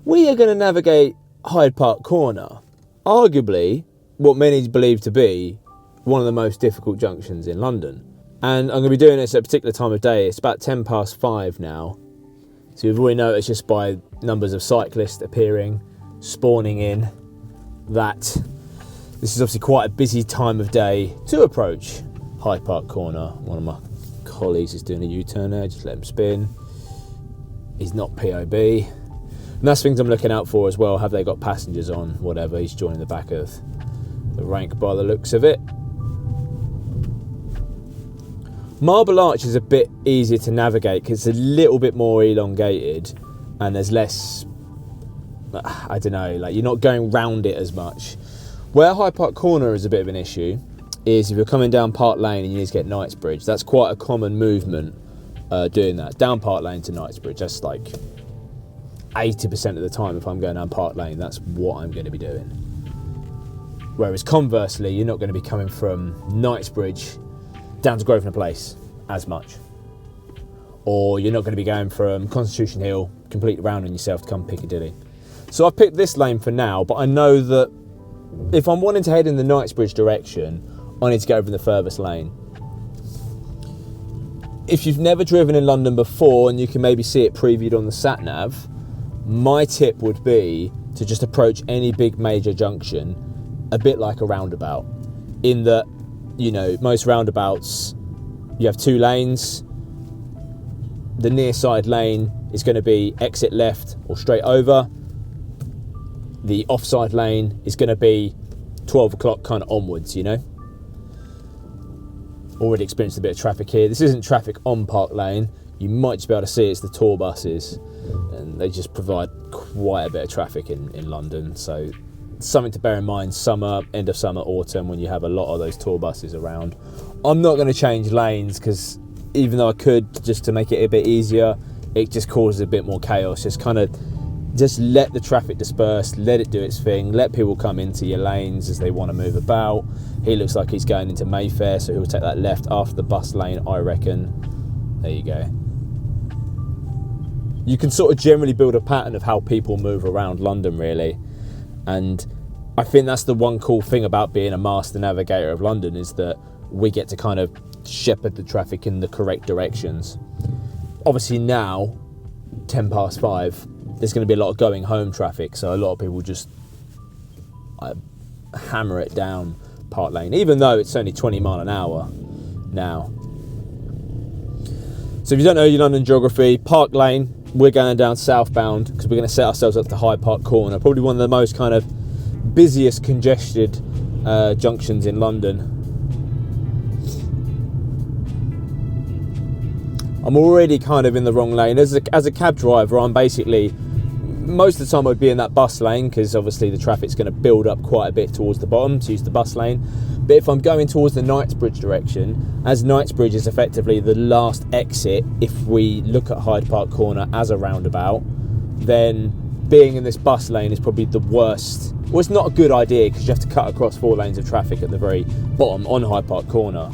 we are going to navigate Hyde Park Corner, arguably what many believe to be one of the most difficult junctions in London. And I'm going to be doing this at a particular time of day. It's about 5:10 now. So you've already noticed just by numbers of cyclists appearing, spawning in, that this is obviously quite a busy time of day to approach Hyde Park Corner. One of my colleagues is doing a U-turn there, just let him spin. He's not POB. And that's things I'm looking out for as well. Have they got passengers on? Whatever. He's joining the back of the rank by the looks of it. Marble Arch is a bit easier to navigate because it's a little bit more elongated and there's less, I don't know, like you're not going round it as much. Where Hyde Park Corner is a bit of an issue is if you're coming down Park Lane and you need to get Knightsbridge. That's quite a common movement doing that. Down Park Lane to Knightsbridge, that's like 80% of the time if I'm going down Park Lane, that's what I'm going to be doing. Whereas conversely, you're not going to be coming from Knightsbridge down to Grosvenor Place as much. Or you're not going to be going from Constitution Hill completely round on yourself to come Piccadilly. So I've picked this lane for now, but I know that if I'm wanting to head in the Knightsbridge direction, I need to go over in the furthest lane. If you've never driven in London before and you can maybe see it previewed on the sat-nav, my tip would be to just approach any big major junction a bit like a roundabout, in that, you know, most roundabouts, you have two lanes. The near side lane is going to be exit left or straight over. The offside lane is going to be 12 o'clock kind of onwards, you know. Already experienced a bit of traffic here. This isn't traffic on Park Lane. You might just be able to see it's the tour buses, and they just provide quite a bit of traffic in London. So something to bear in mind, summer, end of summer, autumn, when you have a lot of those tour buses around. I'm not going to change lanes because even though I could, just to make it a bit easier, it just causes a bit more chaos. Just let the traffic disperse, let it do its thing, let people come into your lanes as they want to move about. He looks like he's going into Mayfair, so he'll take that left after the bus lane, I reckon. There you go. You can sort of generally build a pattern of how people move around London, really. And I think that's the one cool thing about being a master navigator of London, is that we get to kind of shepherd the traffic in the correct directions. Obviously now, 5:10, there's going to be a lot of going home traffic, so a lot of people just hammer it down Park Lane, even though it's only 20 mile an hour now. So if you don't know your London geography, Park Lane, we're going down southbound because we're going to set ourselves up to Hyde Park Corner, probably one of the most kind of busiest, congested junctions in London. I'm already kind of in the wrong lane. As a cab driver, I'm basically, most of the time I'd be in that bus lane because obviously the traffic's going to build up quite a bit towards the bottom to use the bus lane. But if I'm going towards the Knightsbridge direction, as Knightsbridge is effectively the last exit, if we look at Hyde Park Corner as a roundabout, then being in this bus lane is probably the worst. Well, it's not a good idea because you have to cut across 4 lanes of traffic at the very bottom on Hyde Park Corner.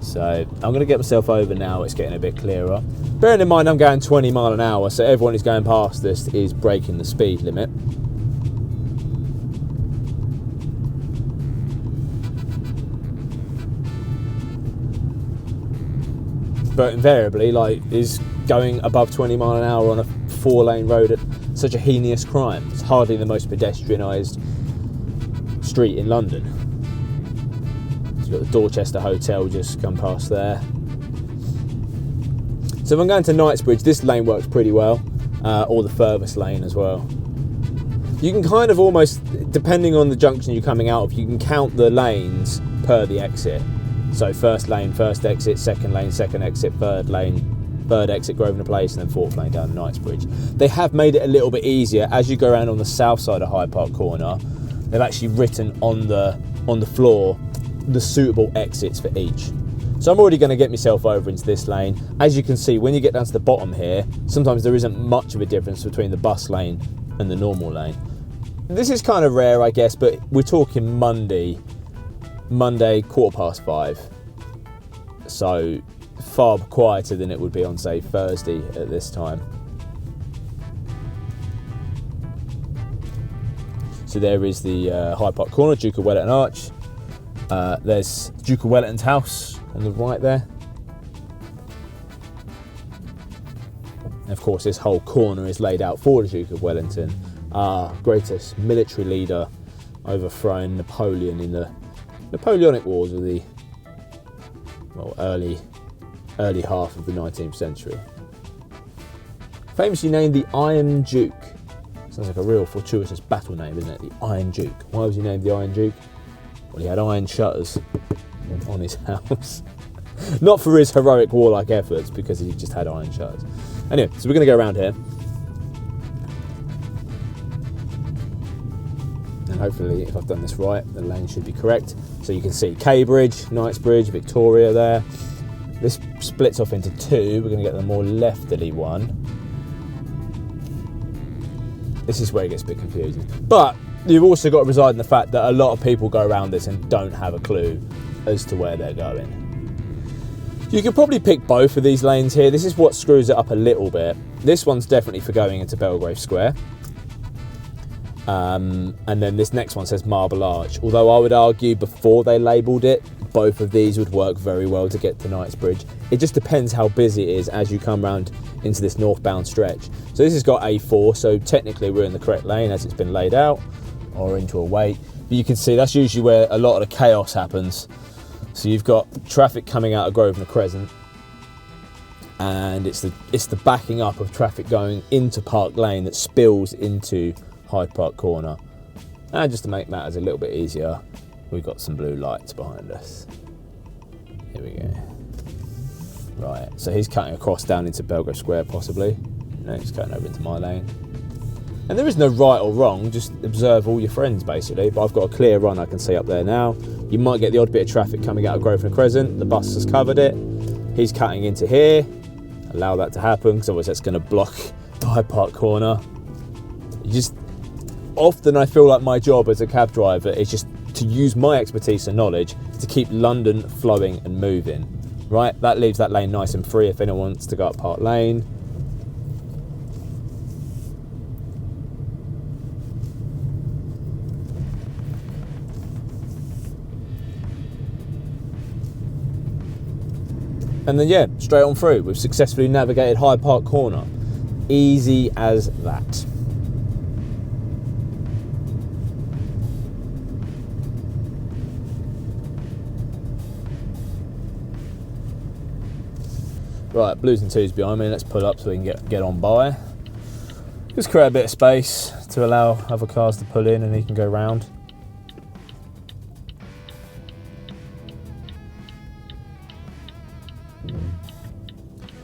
So I'm going to get myself over now, it's getting a bit clearer. Bearing in mind I'm going 20 mile an hour, so everyone who's going past this is breaking the speed limit. But invariably, is going above 20 mile an hour on a 4-lane road such a heinous crime? It's hardly the most pedestrianised street in London. You've got the Dorchester Hotel just come past there. So if I'm going to Knightsbridge, this lane works pretty well, or the furthest lane as well. You can kind of almost, depending on the junction you're coming out of, you can count the lanes per the exit. So first lane, first exit, second lane, second exit, third lane, third exit Grosvenor Place, and then fourth lane down Knightsbridge. They have made it a little bit easier. As you go around on the south side of Hyde Park Corner, they've actually written on the floor the suitable exits for each. So I'm already going to get myself over into this lane. As you can see, when you get down to the bottom here, sometimes there isn't much of a difference between the bus lane and the normal lane. This is kind of rare, I guess, but we're talking Monday 5:15. So far quieter than it would be on, say, Thursday at this time. So there is the Hyde Park Corner, Duke of Wellington Arch. There's Duke of Wellington's house on the right there. And of course, this whole corner is laid out for the Duke of Wellington, our greatest military leader, overthrowing Napoleon in the Napoleonic Wars of the early half of the 19th century. Famously named the Iron Duke. Sounds like a real fortuitous battle name, isn't it? The Iron Duke. Why was he named the Iron Duke? Well, he had iron shutters on his house. Not for his heroic warlike efforts, because he just had iron shutters. Anyway, so we're going to go around here. And hopefully, if I've done this right, the lane should be correct. So you can see Cambridge, Knightsbridge, Victoria there. This splits off into two. We're going to get the more leftily one. This is where it gets a bit confusing. But you've also got to reside in the fact that a lot of people go around this and don't have a clue as to where they're going. You could probably pick both of these lanes here. This is what screws it up a little bit. This one's definitely for going into Belgrave Square. And then this next one says Marble Arch. Although I would argue before they labelled it, both of these would work very well to get to Knightsbridge. It just depends how busy it is as you come round into this northbound stretch. So this has got A4, so technically we're in the correct lane as it's been laid out, or into a wait. But you can see that's usually where a lot of the chaos happens. So you've got traffic coming out of Grosvenor Crescent, and it's the backing up of traffic going into Park Lane that spills into Hyde Park Corner. And just to make matters a little bit easier, we've got some blue lights behind us. Here we go. Right, so he's cutting across down into Belgrave Square possibly. No, he's cutting over into my lane. And there is no right or wrong, just observe all your friends basically. But I've got a clear run I can see up there now. You might get the odd bit of traffic coming out of Grosvenor Crescent. The bus has covered it. He's cutting into here. Allow that to happen, because otherwise that's going to block the Hyde Park Corner. Often I feel like my job as a cab driver is just to use my expertise and knowledge to keep London flowing and moving. Right, that leaves that lane nice and free if anyone wants to go up Park Lane. And then yeah, straight on through. We've successfully navigated Hyde Park Corner. Easy as that. Right, blues and twos behind me. Let's pull up so we can get on by. Just create a bit of space to allow other cars to pull in and he can go round.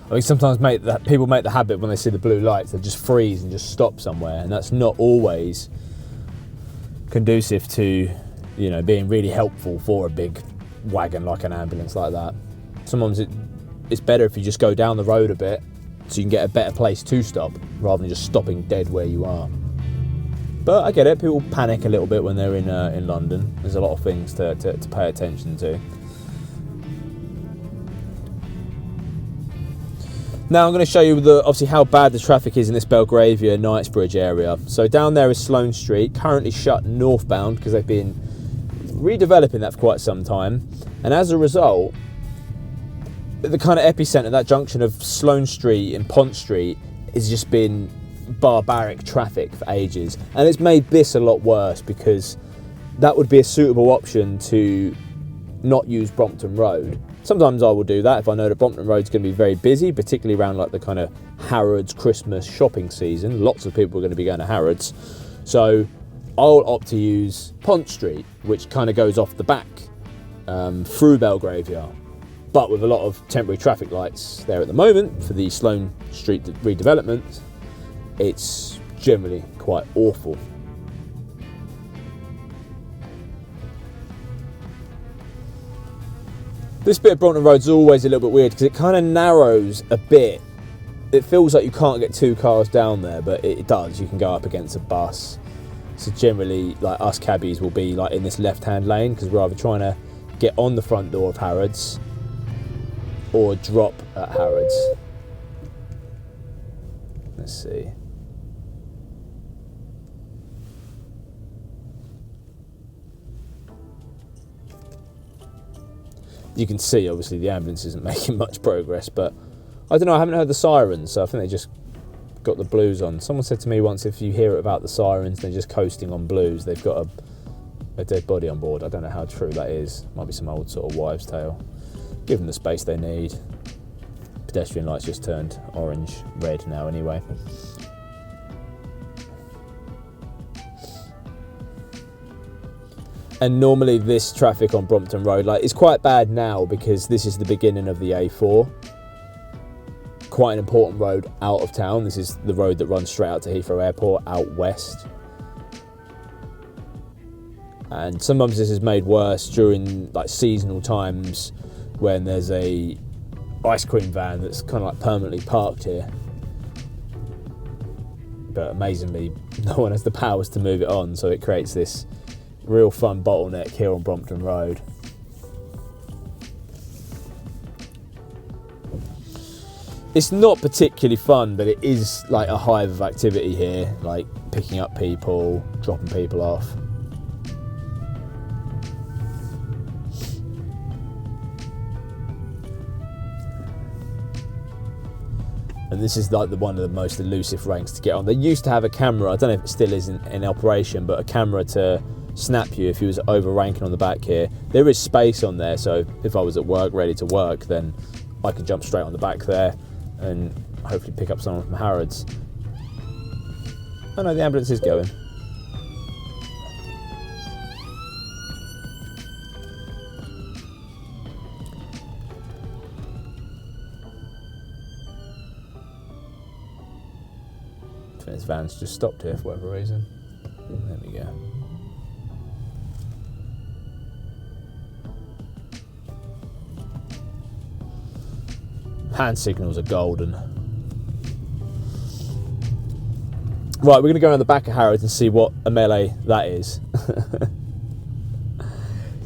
I think sometimes people make the habit when they see the blue lights, they just freeze and just stop somewhere, and that's not always conducive to, being really helpful for a big wagon like an ambulance like that. Sometimes it's better if you just go down the road a bit so you can get a better place to stop rather than just stopping dead where you are. But I get it, people panic a little bit when they're in London. There's a lot of things to pay attention to. Now I'm going to show you obviously how bad the traffic is in this Belgravia Knightsbridge area. So down there is Sloane Street, currently shut northbound because they've been redeveloping that for quite some time. And as a result, the kind of epicentre, that junction of Sloane Street and Pont Street, has just been barbaric traffic for ages. And it's made this a lot worse because that would be a suitable option to not use Brompton Road. Sometimes I will do that if I know that Brompton Road's going to be very busy, particularly around like the kind of Harrods Christmas shopping season. Lots of people are going to be going to Harrods. So I'll opt to use Pont Street, which kind of goes off the back through Belgravia, but with a lot of temporary traffic lights there at the moment for the Sloane Street redevelopment. It's generally quite awful. This bit of Brompton Road is always a little bit weird because it kind of narrows a bit. It feels like you can't get two cars down there, but it does. You can go up against a bus. So generally, like, us cabbies will be like in this left-hand lane because we're either trying to get on the front door of Harrods or drop at Harrods. Let's see. You can see, obviously, the ambulance isn't making much progress, but I don't know, I haven't heard the sirens, so I think they just got the blues on. Someone said to me once, if you hear about the sirens, they're just coasting on blues. They've got a dead body on board. I don't know how true that is. Might be some old sort of wives' tale. Give them the space they need. Pedestrian lights just turned orange, red now anyway. And normally this traffic on Brompton Road, like, it's quite bad now because this is the beginning of the A4. Quite an important road out of town. This is the road that runs straight out to Heathrow Airport, out west. And sometimes this is made worse during like seasonal times when there's a ice cream van that's kind of like permanently parked here. But amazingly, no one has the powers to move it on, so it creates this real fun bottleneck here on Brompton Road. It's not particularly fun, but it is like a hive of activity here, like picking up people, dropping people off. And this is like one of the most elusive ranks to get on. They used to have a camera, I don't know if it still is in operation, but a camera to snap you if you was overranking on the back here. There is space on there, so if I was at work ready to work, then I could jump straight on the back there and hopefully pick up someone from Harrods. Oh no, the ambulance is going. This van's just stopped here for whatever reason. There we go. Hand signals are golden. Right, we're going to go around the back of Harrods and see what a melee that is.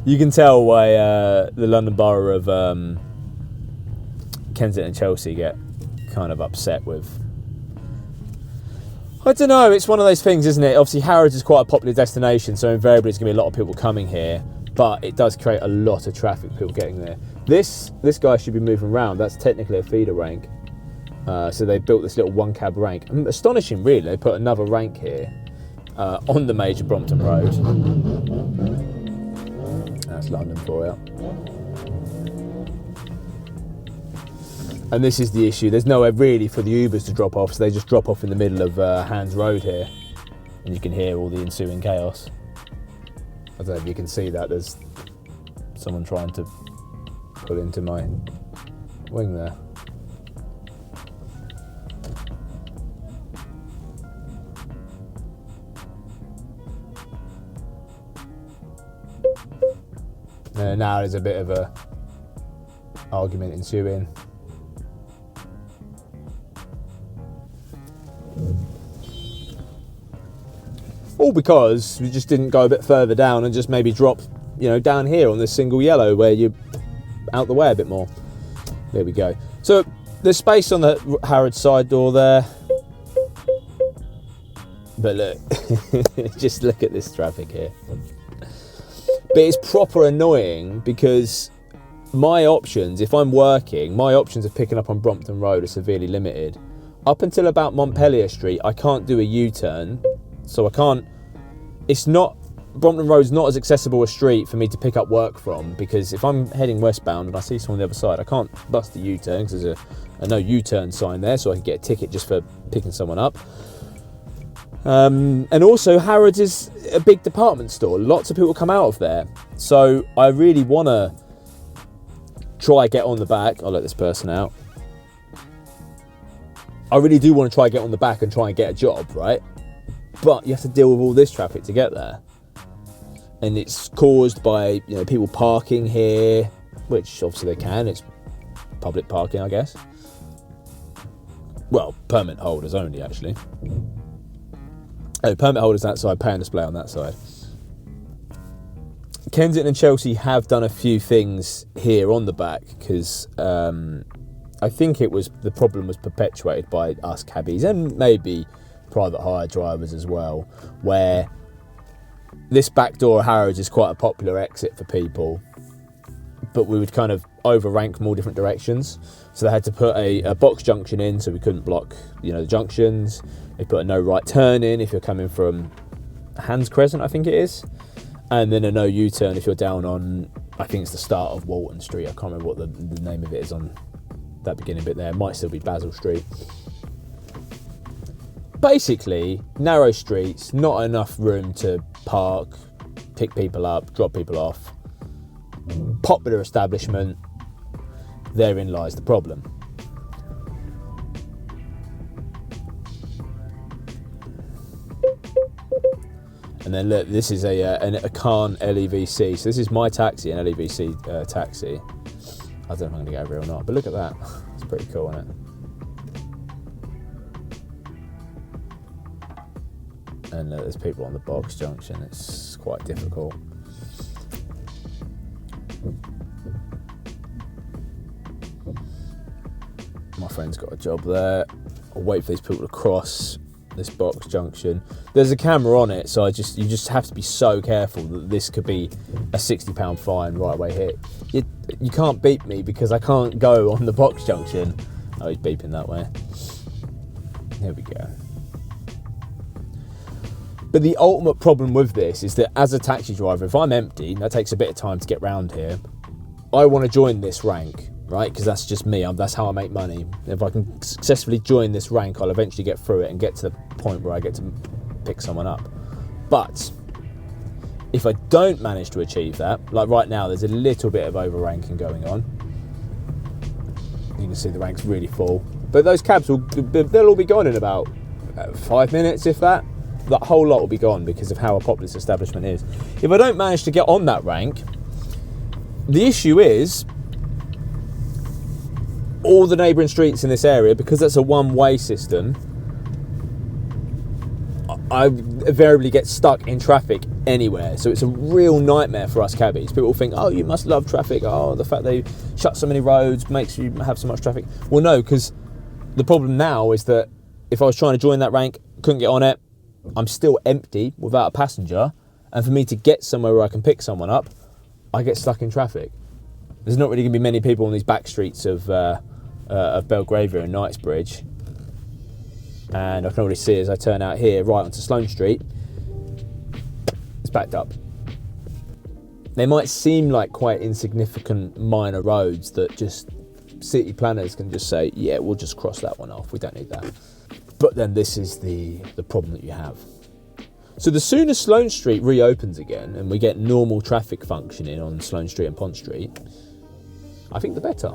You can tell why the London Borough of Kensington and Chelsea get kind of upset with. I don't know, it's one of those things, isn't it? Obviously Harrods is quite a popular destination, so invariably there's going to be a lot of people coming here, but it does create a lot of traffic, people getting there. This guy should be moving around. That's technically a feeder rank. So they built this little one cab rank. Astonishing, really. They put another rank here on the major Brompton Road. That's London for you. And this is the issue. There's nowhere really for the Ubers to drop off, so they just drop off in the middle of Hands Road here. And you can hear all the ensuing chaos. I don't know if you can see that. There's someone trying to pull into my wing there. Now there's a bit of a argument ensuing. All because we just didn't go a bit further down and just maybe drop, down here on this single yellow where you're out the way a bit more. There we go. So there's space on the Harrods side door there. But look, just look at this traffic here. But it's proper annoying because my options, if I'm working, my options of picking up on Brompton Road are severely limited. Up until about Montpellier Street, I can't do a U-turn. So I can't, Brompton Road's not as accessible a street for me to pick up work from, because if I'm heading westbound and I see someone on the other side, I can't bust a U-turn because there's a no U-turn sign there, so I can get a ticket just for picking someone up. And also Harrods is a big department store. Lots of people come out of there. So I really want to try get on the back. I'll let this person out. I really do want to try get on the back and try and get a job, right? But you have to deal with all this traffic to get there. And it's caused by, people parking here, which obviously they can. It's public parking, I guess. Well, permit holders only, actually. Oh, permit holders that side, pay and display on that side. Kensington and Chelsea have done a few things here on the back because I think the problem was perpetuated by us cabbies and maybe private hire drivers as well, where this back door of Harrods is quite a popular exit for people. but we would kind of overrank from all different directions. So they had to put a box junction in so we couldn't block, the junctions. They put a no right turn in if you're coming from Hands Crescent, I think it is. And then a no U-turn if you're down on, I think it's the start of Walton Street. I can't remember what the name of it is on that beginning bit there. It might still be Basil Street. Basically, narrow streets, not enough room to park, pick people up, drop people off. Popular establishment, therein lies the problem. And then look, this is a Khan LEVC. So this is my taxi, an LEVC taxi. I don't know if I'm going to get over here or not, but look at that. It's pretty cool, isn't it? And there's people on the box junction. It's quite difficult. My friend's got a job there. I'll wait for these people to cross this box junction. There's a camera on it, so you just have to be so careful that this could be a £60 fine right away hit. You can't beep me because I can't go on the box junction. Oh, he's beeping that way. Here we go. But the ultimate problem with this is that as a taxi driver, if I'm empty, that takes a bit of time to get round here, I want to join this rank, right? Because that's just me. That's how I make money. If I can successfully join this rank, I'll eventually get through it and get to the point where I get to pick someone up. But if I don't manage to achieve that, like right now, there's a little bit of overranking going on. You can see the rank's really full. But those cabs, they'll all be gone in about 5 minutes, if that. That whole lot will be gone because of how a popular this establishment is. If I don't manage to get on that rank, the issue is all the neighbouring streets in this area, because that's a one-way system, I invariably get stuck in traffic anywhere. So it's a real nightmare for us cabbies. People think, oh, you must love traffic. Oh, the fact they shut so many roads makes you have so much traffic. Well, no, because the problem now is that if I was trying to join that rank, couldn't get on it, I'm still empty without a passenger, and for me to get somewhere where I can pick someone up, I get stuck in traffic. There's not really going to be many people on these back streets of Belgravia and Knightsbridge, and I can already see as I turn out here right onto Sloane Street, it's backed up. They might seem like quite insignificant minor roads that just city planners can just say, yeah, we'll just cross that one off, we don't need that. But then this is the problem that you have. So the sooner Sloane Street reopens again and we get normal traffic functioning on Sloane Street and Pont Street, I think the better.